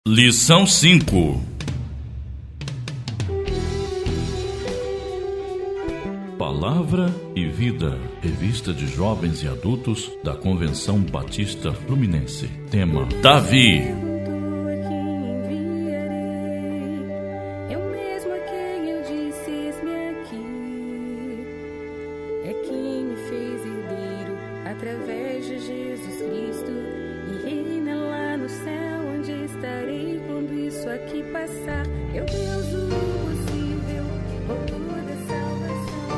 Lição 5. Palavra e Vida, revista de jovens e adultos da Convenção Batista Fluminense. Tema: Davi. É quem me fez herdeiro através de Jesus Cristo e reina lá no céu, onde estarei quando isso aqui passar. Eu Deus o impossível, autor da salvação.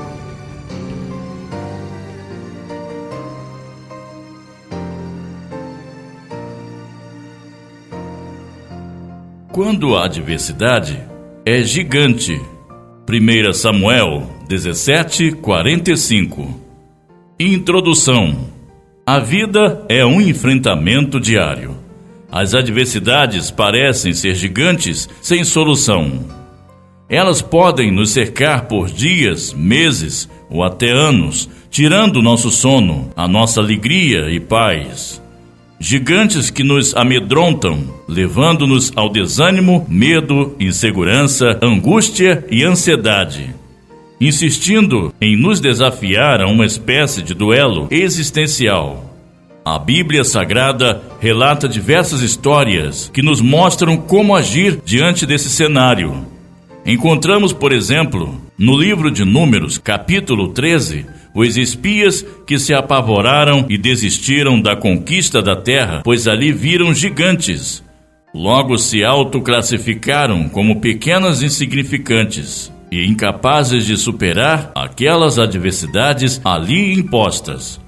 Quando a adversidade é gigante. 1 Samuel 17:45. Introdução. A vida é um enfrentamento diário. As adversidades parecem ser gigantes sem solução. Elas podem nos cercar por dias, meses ou até anos, tirando nosso sono, a nossa alegria e paz. Gigantes que nos amedrontam, levando-nos ao desânimo, medo, insegurança, angústia e ansiedade, insistindo em nos desafiar a uma espécie de duelo existencial. A Bíblia Sagrada relata diversas histórias que nos mostram como agir diante desse cenário. Encontramos, por exemplo, no livro de Números, capítulo 13, os espias que se apavoraram e desistiram da conquista da terra, pois ali viram gigantes. Logo se autoclassificaram como pequenas insignificantes e incapazes de superar aquelas adversidades ali impostas.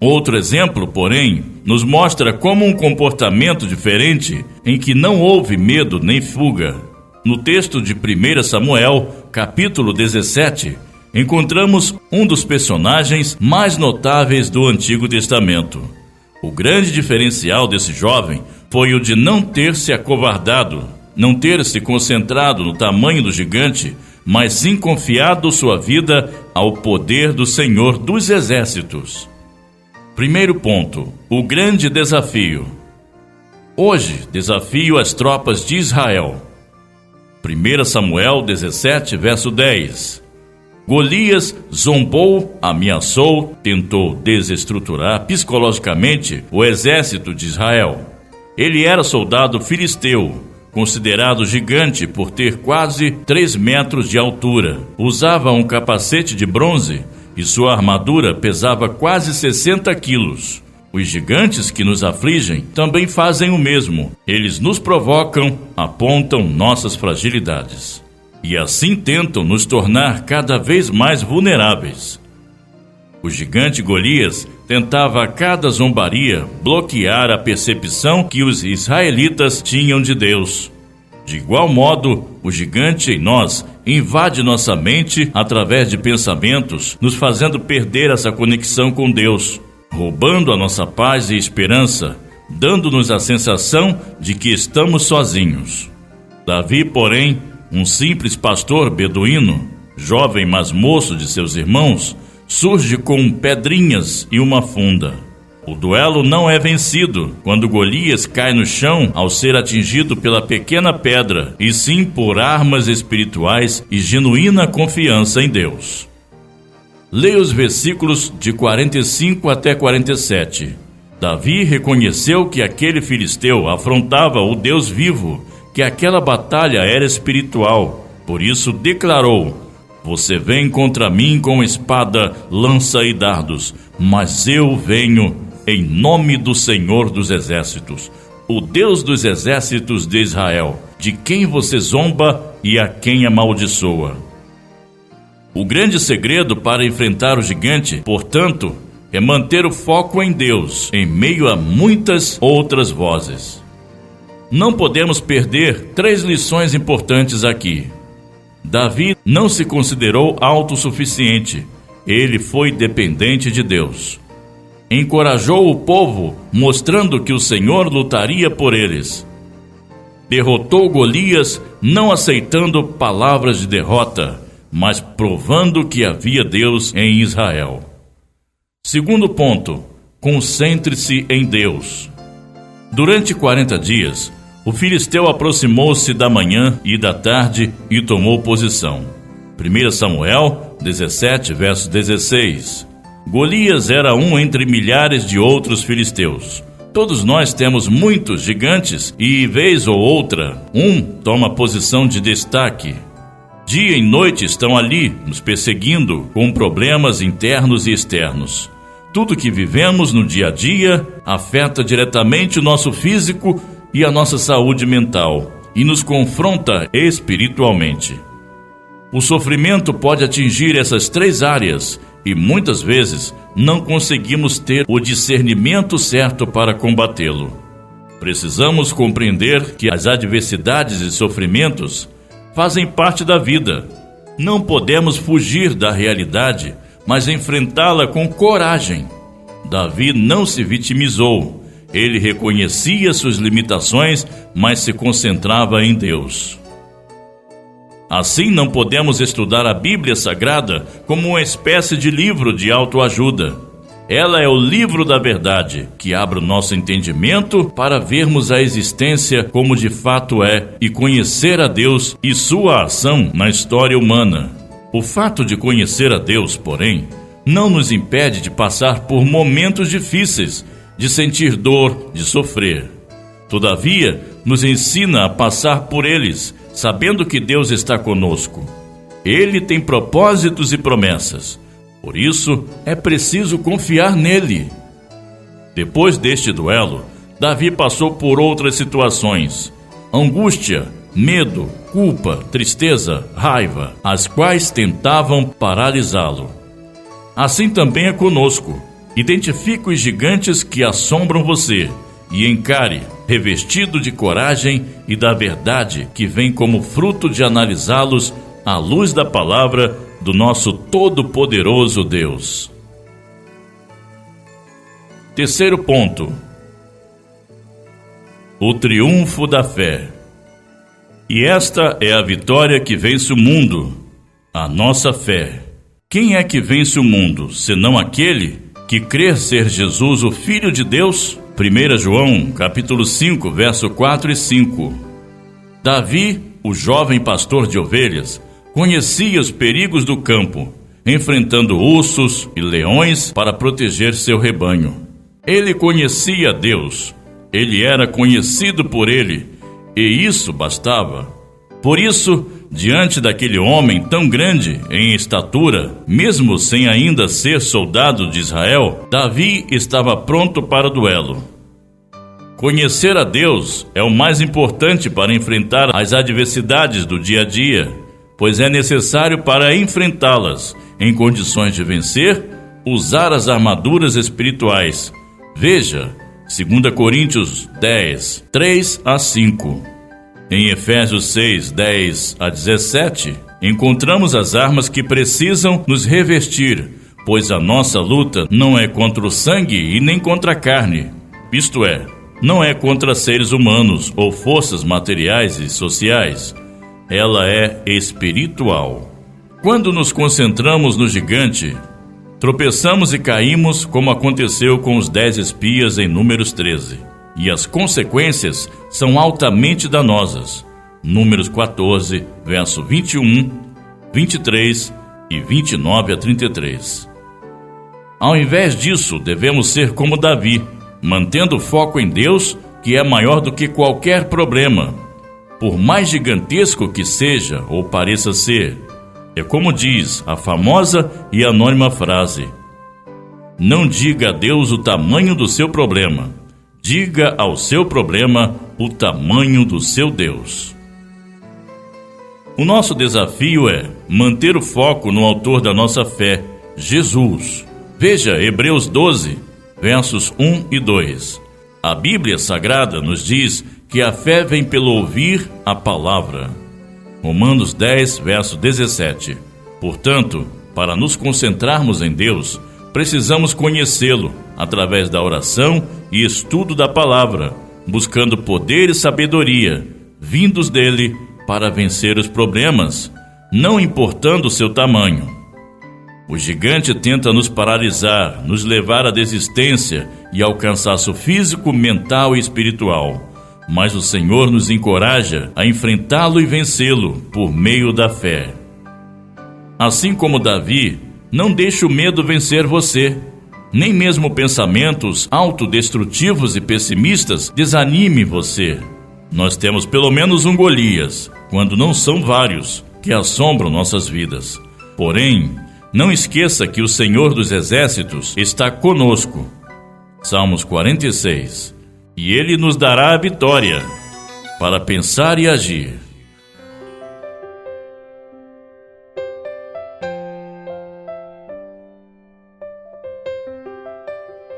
Outro exemplo, porém, nos mostra como um comportamento diferente em que não houve medo nem fuga. No texto de 1 Samuel, capítulo 17, encontramos um dos personagens mais notáveis do Antigo Testamento. O grande diferencial desse jovem foi o de não ter se acovardado, não ter se concentrado no tamanho do gigante, mas sim confiado sua vida ao poder do Senhor dos Exércitos. Primeiro ponto: o grande desafio. Hoje, desafio as tropas de Israel. 1 Samuel 17, verso 10. Golias zombou, ameaçou, tentou desestruturar psicologicamente o exército de Israel. Ele era soldado filisteu, considerado gigante por ter quase 3 metros de altura. Usava um capacete de bronze e sua armadura pesava quase 60 quilos. Os gigantes que nos afligem também fazem o mesmo. Eles nos provocam, apontam nossas fragilidades e assim tentam nos tornar cada vez mais vulneráveis. O gigante Golias tentava a cada zombaria bloquear a percepção que os israelitas tinham de Deus. De igual modo, o gigante em nós invade nossa mente através de pensamentos, nos fazendo perder essa conexão com Deus, roubando a nossa paz e esperança, dando-nos a sensação de que estamos sozinhos. Davi, porém, um simples pastor beduíno, jovem mas moço de seus irmãos, surge com pedrinhas e uma funda. O duelo não é vencido quando Golias cai no chão ao ser atingido pela pequena pedra, e sim por armas espirituais e genuína confiança em Deus. Leia os versículos de 45 até 47. Davi reconheceu que aquele filisteu afrontava o Deus vivo, que aquela batalha era espiritual. Por isso declarou: "Você vem contra mim com espada, lança e dardos, mas eu venho em nome do Senhor dos Exércitos, o Deus dos exércitos de Israel, de quem você zomba e a quem amaldiçoa." O grande segredo para enfrentar o gigante, portanto, é manter o foco em Deus, em meio a muitas outras vozes. Não podemos perder 3 lições importantes aqui. Davi não se considerou autossuficiente, ele foi dependente de Deus. Encorajou o povo, mostrando que o Senhor lutaria por eles. Derrotou Golias, não aceitando palavras de derrota, mas provando que havia Deus em Israel. Segundo ponto: concentre-se em Deus. Durante 40 dias, O filisteu aproximou-se da manhã e da tarde e tomou posição. 1 Samuel 17, verso 16. Golias era um entre milhares de outros filisteus. Todos nós temos muitos gigantes e, vez ou outra, um toma posição de destaque. Dia e noite estão ali, nos perseguindo, com problemas internos e externos. Tudo que vivemos no dia a dia afeta diretamente o nosso físico e a nossa saúde mental e nos confronta espiritualmente. O sofrimento pode atingir essas três áreas e muitas vezes não conseguimos ter o discernimento certo para combatê-lo. Precisamos compreender que as adversidades e sofrimentos fazem parte da vida. Não podemos fugir da realidade, mas enfrentá-la com coragem. Davi não se vitimizou. Ele reconhecia suas limitações, mas se concentrava em Deus. Assim, não podemos estudar a Bíblia Sagrada como uma espécie de livro de autoajuda. Ela é o livro da verdade, que abre o nosso entendimento para vermos a existência como de fato é e conhecer a Deus e sua ação na história humana. O fato de conhecer a Deus, porém, não nos impede de passar por momentos difíceis, de sentir dor, de sofrer. Todavia, nos ensina a passar por eles, sabendo que Deus está conosco. Ele tem propósitos e promessas. Por isso, é preciso confiar nele. Depois deste duelo, Davi passou por outras situações: angústia, medo, culpa, tristeza, raiva, as quais tentavam paralisá-lo. Assim também é conosco. Identifique os gigantes que assombram você e encare, revestido de coragem e da verdade que vem como fruto de analisá-los à luz da palavra do nosso todo-poderoso Deus. Terceiro ponto: o triunfo da fé. E esta é a vitória que vence o mundo, a nossa fé. Quem é que vence o mundo, senão aquele que crer ser Jesus, o Filho de Deus? 1 João, capítulo 5, verso 4 e 5. Davi, o jovem pastor de ovelhas, conhecia os perigos do campo, enfrentando ursos e leões para proteger seu rebanho. Ele conhecia Deus, ele era conhecido por ele, e isso bastava. Por isso, diante daquele homem tão grande em estatura, mesmo sem ainda ser soldado de Israel, Davi estava pronto para o duelo. Conhecer a Deus é o mais importante para enfrentar as adversidades do dia a dia, pois é necessário para enfrentá-las, em condições de vencer, usar as armaduras espirituais. Veja, 2 Coríntios 10, 3 a 5. Em Efésios 6, 10 a 17, encontramos as armas que precisam nos revestir, pois a nossa luta não é contra o sangue e nem contra a carne, isto é, não é contra seres humanos ou forças materiais e sociais. Ela é espiritual. Quando nos concentramos no gigante, tropeçamos e caímos, como aconteceu com os 10 espias em Números 13. E as consequências são altamente danosas. Números 14, verso 21, 23 e 29 a 33. Ao invés disso, devemos ser como Davi, mantendo o foco em Deus, que é maior do que qualquer problema, por mais gigantesco que seja ou pareça ser. É como diz a famosa e anônima frase: não diga a Deus o tamanho do seu problema, diga ao seu problema o tamanho do seu Deus. O nosso desafio é manter o foco no autor da nossa fé, Jesus. Veja Hebreus 12, versos 1 e 2. A Bíblia Sagrada nos diz que a fé vem pelo ouvir a palavra. Romanos 10, verso 17. Portanto, para nos concentrarmos em Deus, precisamos conhecê-lo através da oração e estudo da palavra, buscando poder e sabedoria, vindos dele para vencer os problemas, não importando o seu tamanho. O gigante tenta nos paralisar, nos levar à desistência e ao cansaço físico, mental e espiritual. mas o Senhor nos encoraja a enfrentá-lo e vencê-lo por meio da fé. Assim como Davi, não deixe o medo vencer você. Nem mesmo pensamentos autodestrutivos e pessimistas desanime você. Nós temos pelo menos um Golias, quando não são vários, que assombram nossas vidas. Porém, não esqueça que o Senhor dos Exércitos está conosco. Salmos 46. E Ele nos dará a vitória para pensar e agir.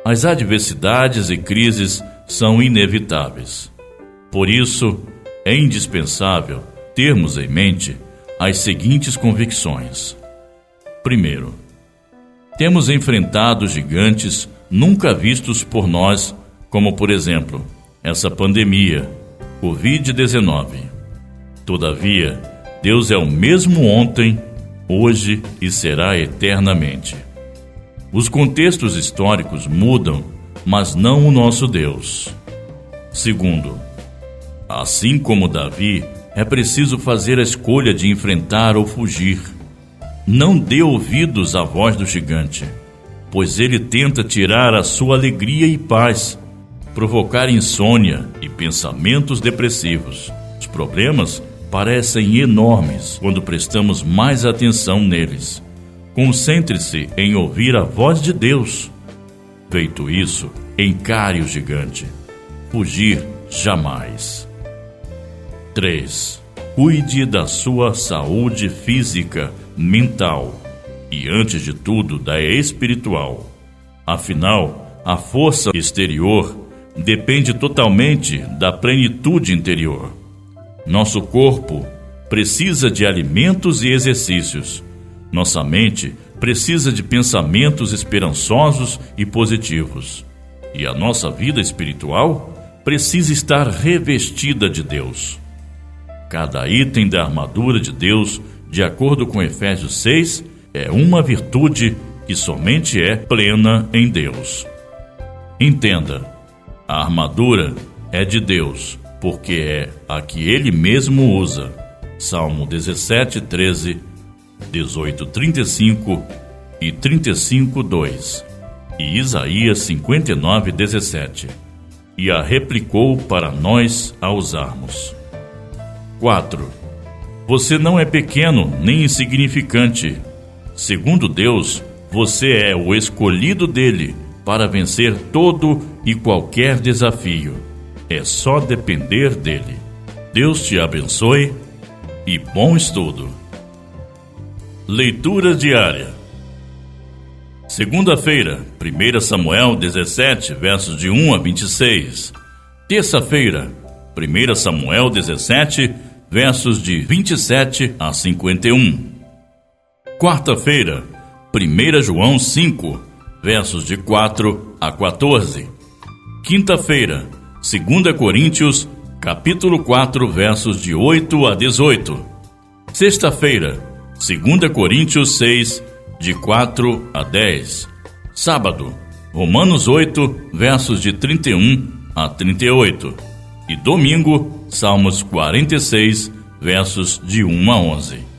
As adversidades e crises são inevitáveis. Por isso, é indispensável termos em mente as seguintes convicções. Primeiro, temos enfrentado gigantes nunca vistos por nós, como, por exemplo, essa pandemia, Covid-19. Todavia, Deus é o mesmo ontem, hoje e será eternamente. Os contextos históricos mudam, mas não o nosso Deus. Segundo, assim como Davi, é preciso fazer a escolha de enfrentar ou fugir. Não dê ouvidos à voz do gigante, pois ele tenta tirar a sua alegria e paz, provocar insônia e pensamentos depressivos. Os problemas parecem enormes quando prestamos mais atenção neles. Concentre-se em ouvir a voz de Deus. Feito isso, encare o gigante. Fugir jamais. 3. Cuide da sua saúde física, mental e, antes de tudo, da espiritual. Afinal, a força exterior depende totalmente da plenitude interior. Nosso corpo precisa de alimentos e exercícios. Nossa mente precisa de pensamentos esperançosos e positivos. E a nossa vida espiritual precisa estar revestida de Deus. Cada item da armadura de Deus, de acordo com Efésios 6, é uma virtude que somente é plena em Deus. Entenda, a armadura é de Deus, porque é a que Ele mesmo usa. Salmo 17, 13, 18, 35 e 35, 2. E Isaías 59, 17. E a replicou para nós a usarmos. 4. Você não é pequeno nem insignificante. Segundo Deus, você é o escolhido dele para vencer todo e qualquer desafio. É só depender dele. Deus te abençoe e bom estudo. Leitura diária. Segunda-feira, 1 Samuel 17, versos de 1 a 26. Terça-feira, 1 Samuel 17, versos de 27 a 51. Quarta-feira, 1 João 5, versos de 4 a 14. Quinta-feira, 2 Coríntios, capítulo 4, versos de 8 a 18. Sexta-feira, 2 Coríntios 6, de 4 a 10. Sábado, Romanos 8, versos de 31 a 38. E domingo, Salmos 46, versos de 1 a 11.